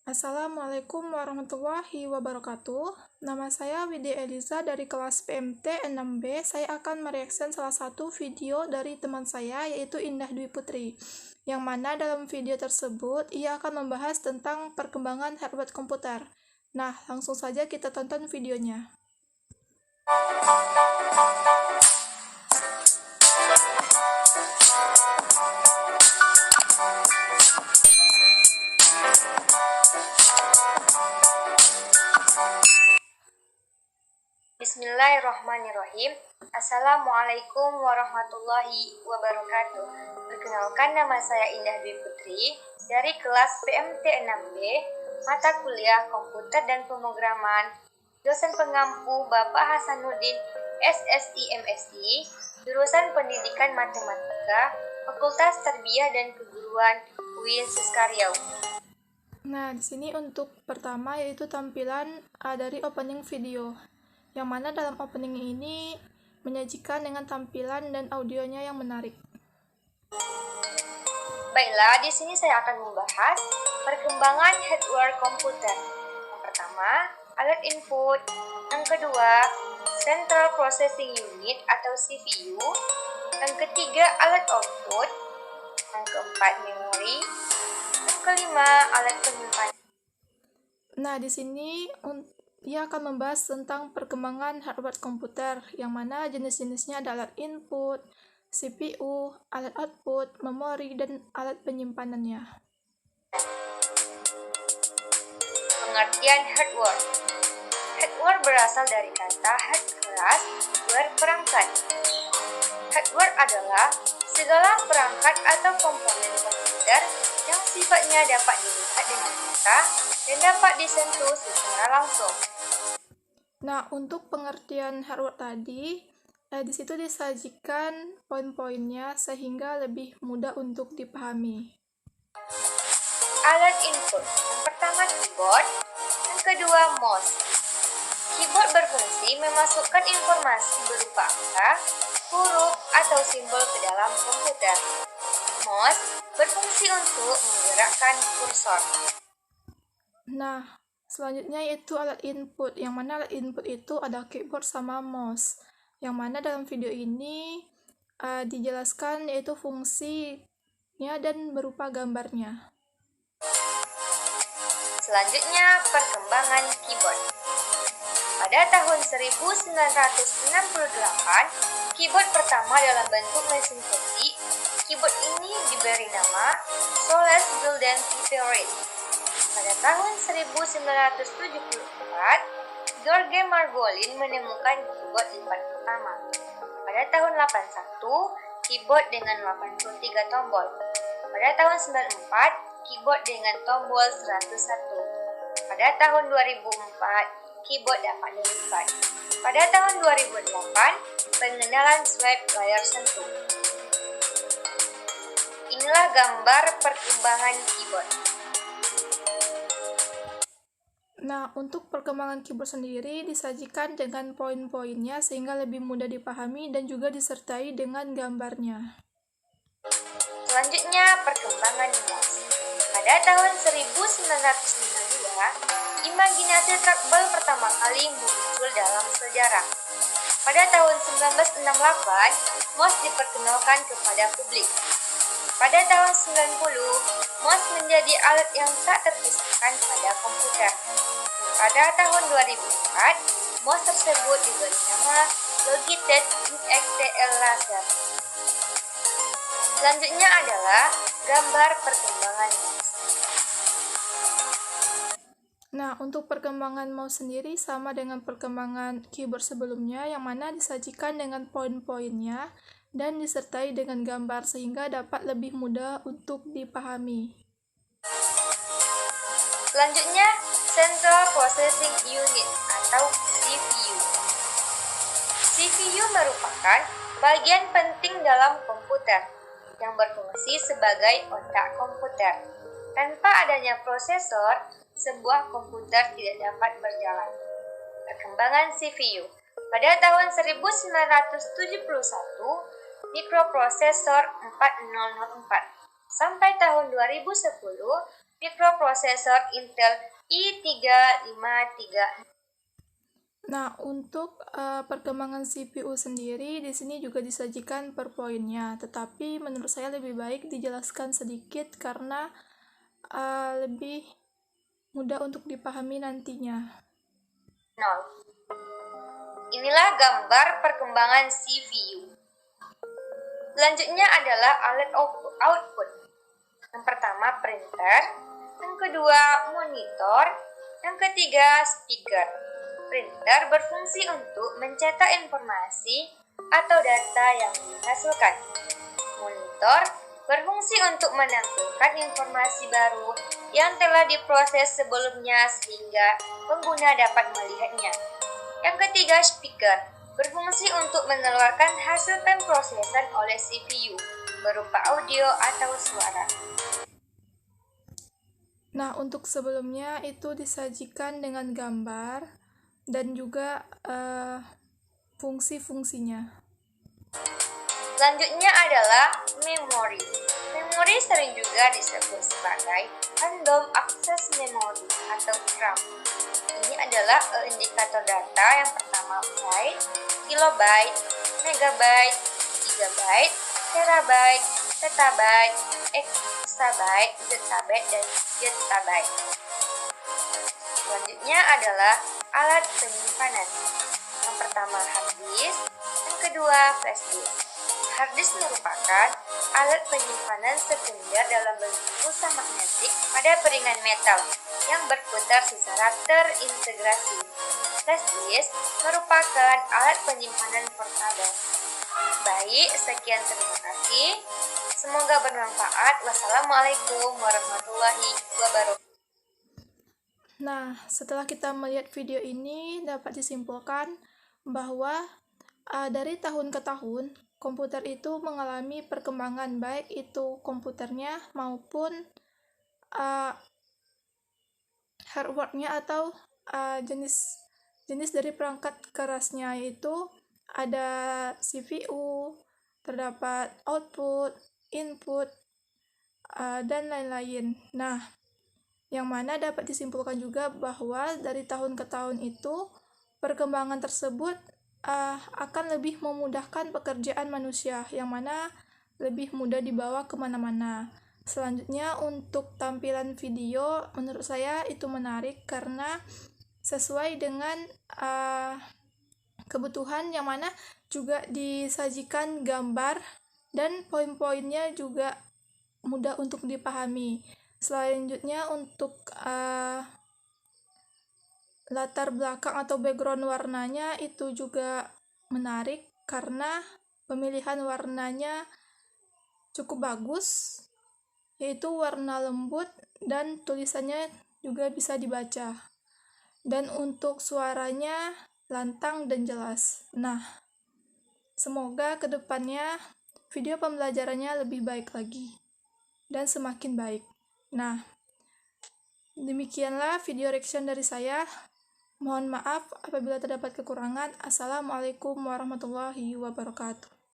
Assalamualaikum warahmatullahi wabarakatuh. Nama saya Widya Eliza dari kelas PMT 6B. Saya akan mereaction salah satu video dari teman saya yaitu Indah Dwi Putri. Yang mana dalam video tersebut ia akan membahas tentang perkembangan hardware komputer. Nah, langsung saja kita tonton videonya. Bismillahirrahmanirrahim. Assalamualaikum warahmatullahi wabarakatuh. Perkenalkan, nama saya Indah Dwi Putri dari kelas PMT 6B, mata kuliah Komputer dan Pemrograman, dosen pengampu Bapak Hasanuddin SSI MSI, jurusan Pendidikan Matematika, Fakultas Tarbiyah dan Keguruan UIN Suskaryau. Nah, di sini untuk pertama yaitu tampilan dari opening video. Yang mana dalam opening ini menyajikan dengan tampilan dan audionya yang menarik. Baiklah, di sini saya akan membahas perkembangan hardware komputer. Yang pertama, alat input. Yang kedua, Central Processing Unit atau CPU. Yang ketiga, alat output. Yang keempat, memori. Yang kelima, alat penyimpanan. Nah, di sini ia akan membahas tentang perkembangan hardware komputer, yang mana jenis-jenisnya adalah alat input, CPU, alat output, memori, dan alat penyimpanannya. Pengertian hardware. Hardware berasal dari kata hard keras, ware perangkat. Hardware adalah segala perangkat atau komponen komputer yang sifatnya dapat dilihat dengan mata dan dapat disentuh secara langsung. Nah, untuk pengertian hardware tadi, di situ disajikan poin-poinnya sehingga lebih mudah untuk dipahami. Alat input. Yang pertama keyboard, yang kedua mouse. Keyboard berfungsi memasukkan informasi berupa angka, huruf, atau simbol ke dalam komputer. Mouse berfungsi untuk menggerakkan kursor. Nah, selanjutnya yaitu alat input, yang mana alat input itu ada keyboard sama mouse. Yang mana dalam video ini dijelaskan yaitu fungsinya dan berupa gambarnya. Selanjutnya, perkembangan keyboard. Pada tahun 1968, keyboard pertama dalam bentuk mesin ketik. Keyboard ini diberi nama Soles Golden Keyboard. Pada tahun 1974, George Margolin menemukan keyboard lipat pertama. Pada tahun 81, keyboard dengan 83 tombol. Pada tahun 94, keyboard dengan tombol 101. Pada tahun 2004, keyboard dapat dilipat. Pada tahun 2008, pengenalan swipe layar sentuh. Inilah gambar perkembangan keyboard. Nah, untuk perkembangan keyboard sendiri disajikan dengan poin-poinnya sehingga lebih mudah dipahami dan juga disertai dengan gambarnya. Selanjutnya, perkembangan mouse. Pada tahun 1952, imajinasi trackball pertama kali muncul dalam sejarah. Pada tahun 1968, mouse diperkenalkan kepada publik. Pada tahun 90, mouse menjadi alat yang tak terpisahkan pada komputer. Pada tahun 2004, mouse tersebut diberi nama Logitech XTL Laser. Selanjutnya adalah gambar perkembangan mouse. Nah, untuk perkembangan mouse sendiri sama dengan perkembangan keyboard sebelumnya, yang mana disajikan dengan poin-poinnya dan disertai dengan gambar sehingga dapat lebih mudah untuk dipahami. Selanjutnya, Central Processing Unit atau CPU. CPU merupakan bagian penting dalam komputer yang berfungsi sebagai otak komputer. Tanpa adanya prosesor, sebuah komputer tidak dapat berjalan. Perkembangan CPU. Pada tahun 1971, mikroprosesor 4004. Sampai tahun 2010, mikroprosesor Intel i353. Nah, untuk perkembangan CPU sendiri di sini juga disajikan per poinnya, tetapi menurut saya lebih baik dijelaskan sedikit karena lebih mudah untuk dipahami nantinya. 0. Inilah gambar perkembangan CPU. Selanjutnya adalah alat output. Yang pertama printer, yang kedua monitor, yang ketiga speaker. Printer berfungsi untuk mencetak informasi atau data yang dihasilkan. Monitor berfungsi untuk menampilkan informasi baru yang telah diproses sebelumnya sehingga pengguna dapat melihatnya. Yang ketiga, speaker berfungsi untuk mengeluarkan hasil pemrosesan oleh CPU berupa audio atau suara. Nah, untuk sebelumnya itu disajikan dengan gambar dan juga fungsi-fungsinya. Selanjutnya adalah memori. Memori sering juga disebut sebagai random access memory atau RAM. Ini adalah indikator data yang pertama byte, kilobyte, megabyte, gigabyte, terabyte, petabyte, exabyte, zettabyte, dan zettabyte. Selanjutnya adalah alat penyimpanan. Yang pertama hard disk, yang kedua flash disk. Hard disk merupakan alat penyimpanan sekunder dalam bentuk pulsa magnetik pada piringan metal yang berputar secara terintegrasi. Flash disk merupakan alat penyimpanan portable. Baik, sekian, terima kasih. Semoga bermanfaat. Wassalamualaikum warahmatullahi wabarakatuh. Nah, setelah kita melihat video ini, dapat disimpulkan bahwa dari tahun ke tahun, komputer itu mengalami perkembangan, baik itu komputernya maupun hardware-nya atau jenis dari perangkat kerasnya, yaitu ada CPU, terdapat output, input, dan lain-lain. Nah, yang mana dapat disimpulkan juga bahwa dari tahun ke tahun itu perkembangan tersebut akan lebih memudahkan pekerjaan manusia, yang mana lebih mudah dibawa kemana-mana. Selanjutnya untuk tampilan video, menurut saya itu menarik karena sesuai dengan kebutuhan, yang mana juga disajikan gambar dan poin-poinnya juga mudah untuk dipahami. Selanjutnya untuk latar belakang atau background warnanya itu juga menarik karena pemilihan warnanya cukup bagus, yaitu warna lembut dan tulisannya juga bisa dibaca. Dan untuk suaranya lantang dan jelas. Nah, semoga kedepannya video pembelajarannya lebih baik lagi dan semakin baik. Nah, demikianlah video reaction dari saya. Mohon maaf apabila terdapat kekurangan. Assalamualaikum warahmatullahi wabarakatuh.